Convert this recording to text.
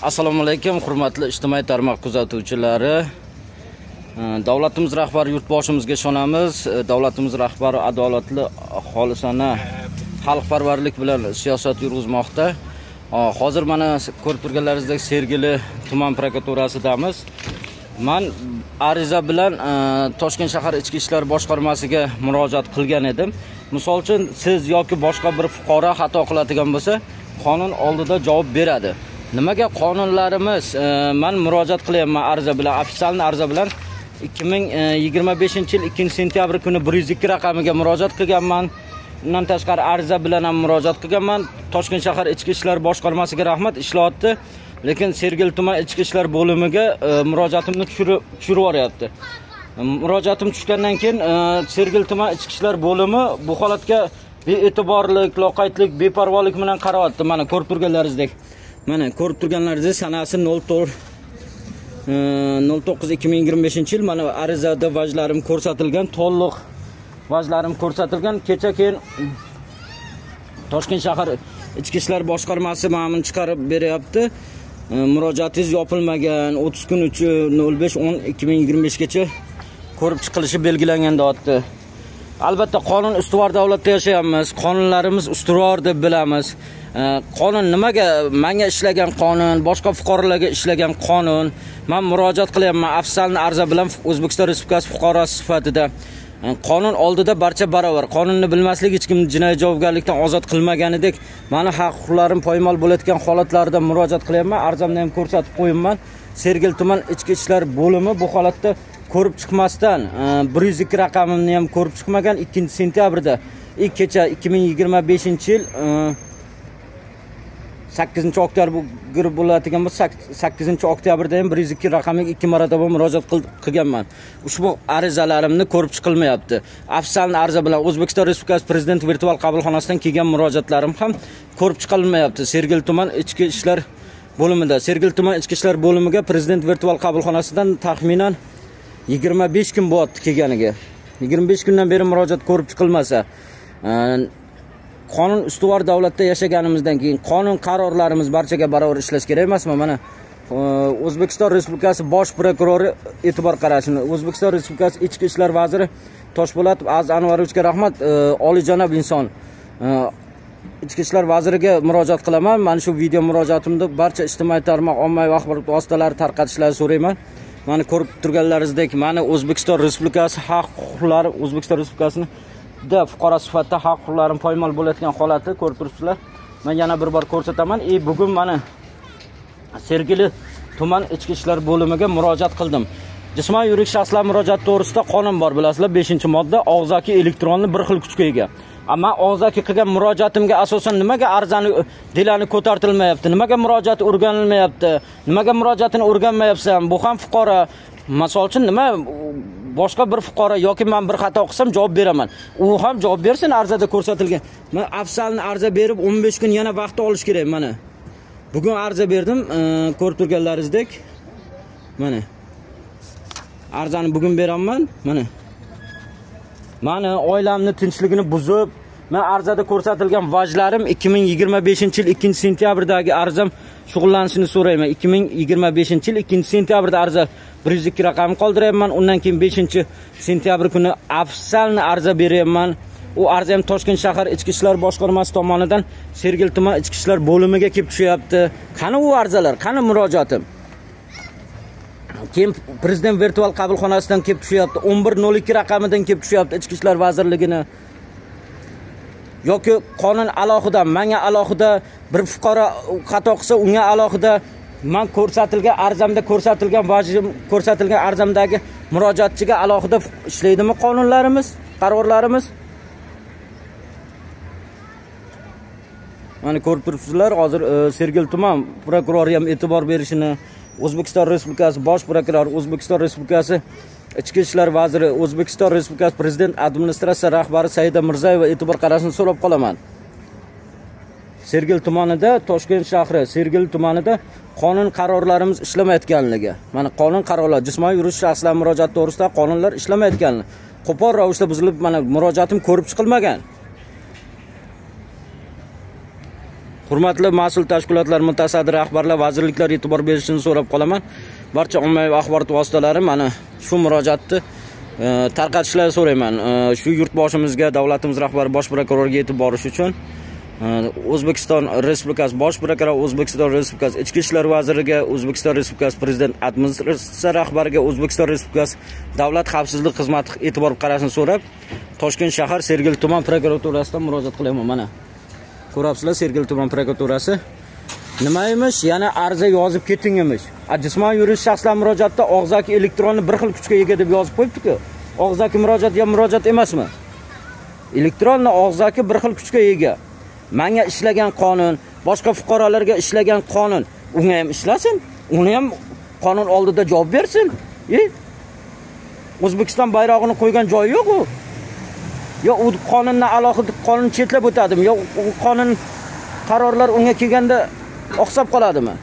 Assalomu alaykum, hurmatli ijtimoiy tarmoq kuzatuvchilari. Davlatimiz rahbari yurtboshimizga ishonamiz. Davlatimiz rahbari adolatli, xolisona, xalqparvarlik bilan siyosat yurgizmoqda. Hozir mana ko'rib turganlaringizdek Sergeli tuman prokuraturasidamiz. Men ariza bilan Toshkent shahar ichki ishlar boshqarmasiga murojaat qilgan edim. Misol uchun siz yoki boshqa bir fuqaro xato qiladigan bo'lsa, qonun oldida javob beradi. Nimaga qonunlarimiz men murojaat qilyapman ariza bilan, ofitsial ariza bilan 2025-yil 2-sentyabr kuni 102 raqamiga murojaat qilganman. Undan tashqari ariza bilan ham murojaat qilganman. Toshkent shahar ichki ishlar boshqarmasiga rahmat ishlayapti. Lekin Sergeli tuman ichki ishlar bo'limiga murojaatimni tushirib yuboryapti. Murojaatim tushgandan keyin Sergeli tuman ichki ishlar bo'limi bu holatga be'tiborlik, loqaydlik, beparvolik bilan qarayapti. Mana ko'rib turganlaringizdek. Mana ko'rib turganlaringizdek sanasi 09/2025-yil mana arizada vajlarim ko'rsatilgan, to'liq vajlarim ko'rsatilgan. Kecha keyin Toshkent shahar ichki ishlar boshqarmasi ma'muni chiqarib beryapti. Murojaatingiz yopilmagan, 30 kun 05/10/2025 gacha ko'rib chiqilishi belgilangan deyapti. Albatta qonun ustuvor davlatda yashayapmiz. Qonunlarimiz ustuvor deb bilamiz. Qonun nimaga menga ishlagan qonun, boshqa fuqarolarga ishlagan qonun. Men murojaat qilyapman afsalni arza bilan O'zbekiston Respublikasi fuqarosi sifatida. Qonun oldida barcha barobar. Qonunni bilmaslik hech kimni jinoiy javobgarlikdan ozod qilmaganidek, meni haq-huquqlarim poymol bo'layotgan holatlarda murojaat qilyapman. Arzamni ham ko'rsatib qo'yibman. Sergeli tuman ichki ishlar bo'limi bu holatda ko'rib chiqmasdan 102 raqamimni ham ko'rib chiqmagan. 2-sentyabrda kecha 2025-yil 8-oktyabr bo'ladigan bo'lsa 8-oktyabrda ham 102 raqamiga 2 marotaba murojaat qilganman. Ushbu arizalarimni ko'rib chiqilmayapti. Afsalni ariza bilan O'zbekiston Respublikasi Prezident virtual qabulxonasidan kelgan murojaatlarim ham ko'rib chiqilmayapti. Sergeli tuman ichki ishlar bo'limida, Sergeli tuman ichki ishlar bo'limiga Prezident virtual qabulxonasidan taxminan 25 kun bo'lyapti kelganiga. 25 kundan beri murojaat ko'rib chiqilmasa, qonun ustuvor davlatda yashaganimizdan keyin qonun qarorlarimiz barchaga barobar ishlash kerak emasmi? Mana O'zbekiston Respublikasi bosh prokurori e'tibor qarashini, O'zbekiston Respublikasi ichki ishlar vaziri Toshpo'latov Aziz Anvarovga rahmat, oliyjanob inson. Ichki ishlar vaziriga murojaat qilaman. Mana shu video murojaatimda barcha ijtimoiy tarmoq, ommaviy axborot vositalari tarqatishlarini so'rayman. Mana ko'rib turganlaringizdek, mana O'zbekiston Respublikasi haq-huquqlari, O'zbekiston Respublikasining fuqaro sifatida haq-huquqlarim poymol bo'layotgan holatni ko'rib turibsizlar. Men yana bir bor ko'rsataman. Bugun mana Sergeli tuman ichki ishlar bo'limiga murojaat qildim. Jismoniy yuridik shaxslar murojaati to'g'risida qonun bor, bilasizlar, 5-modda og'zaki elektronli bir xil kuchga ega. Ammo og'zaki qilgan murojaatimga asosan nimaga arzani delani ko'tartilmayapti? Nimaga murojaat o'rganilmayapti? Nimaga murojaatini o'rganmayapsan? Bu ham fuqaro. Misol uchun nima boshqa bir fuqaro yoki men bir xato qilsam javob beraman. U ham javob bersin arzada ko'rsatilgan. Men afsalni arza berib 15 kun yana vaqt olish kerak mana. Bugun arza berdim, ko'rib turganlaringizdek. Mana. Arzani bugun beraman, mana. Meni oilamni tinchligini buzib, men arzada ko'rsatilgan vajlarim 2025-yil 2-sentyabrdagi arzam shug'ullanishini so'rayman. 2025-yil 2-sentyabrda arza 102 raqam qoldiryapman. Undan keyin 5-sentyabr kuni afsalni arza beryapman. U arza ham Toshkent shahar ichki ishlar boshqarmasi tomonidan Sergeli tuman ichki ishlar bo'limiga kelib tushyapti. Qani u arzalar, qani murojaatim? Keyin Prezident virtual qabulxonasidan kelib tushyapti. 11:02 raqamidan kelib tushyapti ichki ishlar vazirligini. Yoki qonun alohida, menga alohida, bir fuqaro xato qilsa unga alohida, men ko'rsatilgan arzamda ko'rsatilgan vajim ko'rsatilgan arzamdagi murojaatchiga alohida ishlaydimi qonunlarimiz, qarorlarimiz? Mana ko'rib turibsizlar, hozir Sergeli tuman prokurori ham e'tibor berishini, O'zbekiston Respublikasi bosh prokurori, O'zbekiston Respublikasi ichki ishlar vaziri, O'zbekiston Respublikasi Prezident administratsiya rahbari Saida Mirzayeva e'tibor qarashini so'rab qolaman. Sergeli tumanida, Toshkent shahri Sergeli tumanida qonun qarorlarimiz ishlamayotganligi. Mana qonun qarorlar, jismoniy yuridik shaxslar murojaati to'g'risida qonunlar ishlamayotganligi. Qo'pol ravishda buzilib, mana murojaatim ko'rib chiqilmagan. Hurmatli mas'ul tashkilotlar, mutasaddi rahbarlar, vazirliklar e'tibor berishini so'rab qolaman. Barcha ommaviy axborot vositalari mana shu murojaatni tarqatishlarini so'rayman. Shu yurtboshimizga, davlatimiz rahbari Bosh prokurorga yetib borish uchun O'zbekiston Respublikasi Bosh prokurori, O'zbekiston Respublikasi Ichki ishlar vaziriga, O'zbekiston Respublikasi Prezident administratsiya rahbariga, O'zbekiston Respublikasi Davlat xavfsizlik xizmati e'tibor qarashini so'rab, Toshkent shahar Sergeli tuman prokuraturasidan murojaat qilaman. Mana ko'rabsizlar, Sergeli tuman prokuraturasi nima emish? Yana ariza yozib keting emish. Jismoniy yuridik shaxslar murojaatda og'zaki elektronni bir xil kuchga ega deb yozib qo'yibdi-ku. Og'zaki murojaat ya murojaat emasmi? Elektronning og'zaki bir xil kuchga ega. Menga ishlagan qonun, boshqa fuqarolarga ishlagan qonun, unga ham ishlasin, uni ham qonun oldida javob bersin. O'zbekiston bayrog'ini qo'ygan joyi yo'q u. Yo u qonunni alohida qonun chetlab o'tadimi? Yo u qonun qarorlar unga kelganda oqsab qoladimi?